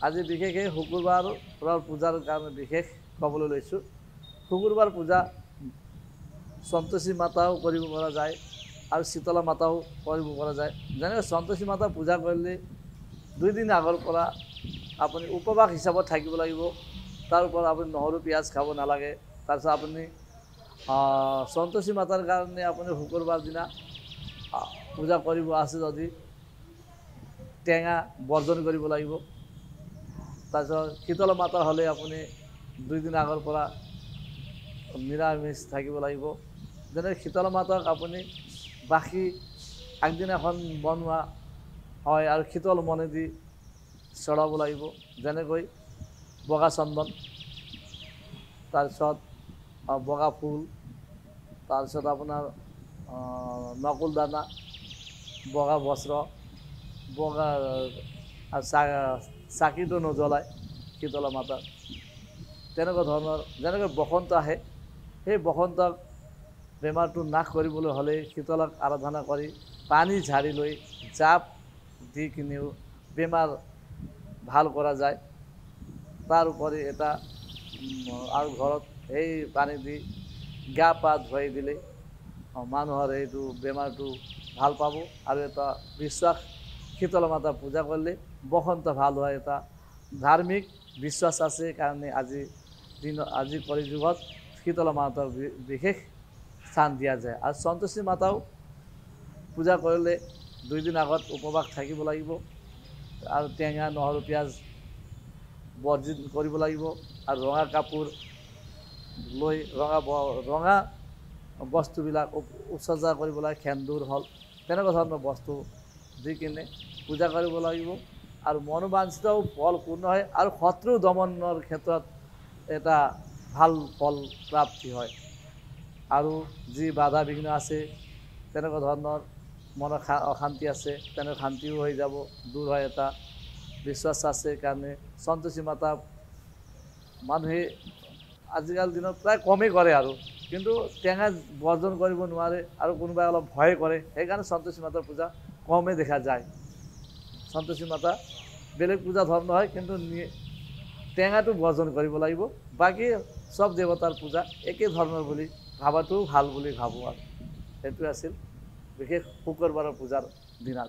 আজি বিশেষকৈ শুকুৰবাৰৰ পূজাৰ কাৰণে বিশেষ ক'বলৈ লৈছোঁ। শুকুৰবাৰ পূজা সন্তোষী মাতাও কৰিব পৰা যায় আৰু শীতলা মাতাও কৰিব পৰা যায়। যেনেকৈ সন্তোষী মাতা পূজা কৰিলে 2 দিন আগৰ পৰা আপুনি উপবাস হিচাপত থাকিব লাগিব। তাৰ ওপৰত আপুনি নহৰু পিঁয়াজ খাব নালাগে। তাৰপিছত আপুনি সন্তোষী মাতাৰ কাৰণে আপুনি শুকুৰবাৰ দিনা পূজা কৰিব আছে যদি টেঙা বৰ্জন কৰিব লাগিব। তাৰপিছত শীতলা মাতা হ'লে আপুনি 2 দিন আগৰ পৰা নিৰামিষ থাকিব লাগিব। যেনে শীতলা মাতাক আপুনি বাকী আগদিনাখন বনোৱা হয় আৰু শীতল মনেদি চড়াব লাগিব। যেনেকৈ বগা চন্দন, তাৰপিছত বগা ফুল, তাৰপিছত আপোনাৰ নকুল দানা, বগা বস্ত্ৰ, বগা চাকিটো নজ্বলায় শীতলা মাতাৰ। তেনেকুৱা ধৰণৰ যেনেকৈ বসন্ত আহে, সেই বসন্তক বেমাৰটো নাশ কৰিবলৈ হ'লে শীতলাক আৰাধনা কৰি পানী ঝাৰি লৈ জাপ দি কিনেও বেমাৰ ভাল কৰা যায়। তাৰ উপৰি এটা আৰু ঘৰত সেই পানী দি গা পা ধুৱাই দিলে মানুহৰ এইটো বেমাৰটো ভাল পাব। আৰু এটা বিশ্বাস, শীতলা মাতা পূজা কৰিলে বসন্ত ভাল হোৱা এটা ধাৰ্মিক বিশ্বাস আছে কাৰণে আজি কলিযুগত শীতলা মাতাক বিশেষ স্থান দিয়া যায়। আৰু সন্তোষী মাতাও পূজা কৰিলে 2 দিন আগত উপবাস থাকিব লাগিব আৰু টেঙা নহৰু পিঁয়াজ বৰ্জন কৰিব লাগিব। আৰু ৰঙা কাপোৰ লৈ ৰঙা বস্তুবিলাক উৎসৰ্জা কৰিব লাগে। সেন্দুৰ হ'ল তেনেকুৱা ধৰণৰ বস্তু দি কিনে পূজা কৰিব লাগিব। আৰু মনোবাঞ্ছিতও ফল পূৰ্ণ হয় আৰু শত্ৰু দমনৰ ক্ষেত্ৰত এটা ভাল ফল প্ৰাপ্তি হয়। আৰু যি বাধা বিঘ্ন আছে, তেনেকুৱা ধৰণৰ মনৰ অশান্তি আছে, তেনে শান্তিও হৈ যাব, দূৰ হয় এটা বিশ্বাস আছে কাৰণে সন্তোষী মাতা মানুহে আজিকালি দিনত প্ৰায় কমেই কৰে আৰু কিন্তু টেঙা বৰ্জন কৰিব নোৱাৰে আৰু কোনোবাই অলপ ভয় কৰে, সেইকাৰণে সন্তোষী মাতাৰ পূজা কমেই দেখা যায়। সন্তোষী মাতা বেলেগ পূজা ধৰ্ম হয়, কিন্তু টেঙাটো বৰ্জন কৰিব লাগিব। বাকী সব দেৱতাৰ পূজা একে ধৰণৰ বুলি ভাবাটো ভাল বুলি ভাবোঁ। আৰু সেইটোৱে আছিল বিশেষ শুকুৰবাৰৰ পূজাৰ দিনা।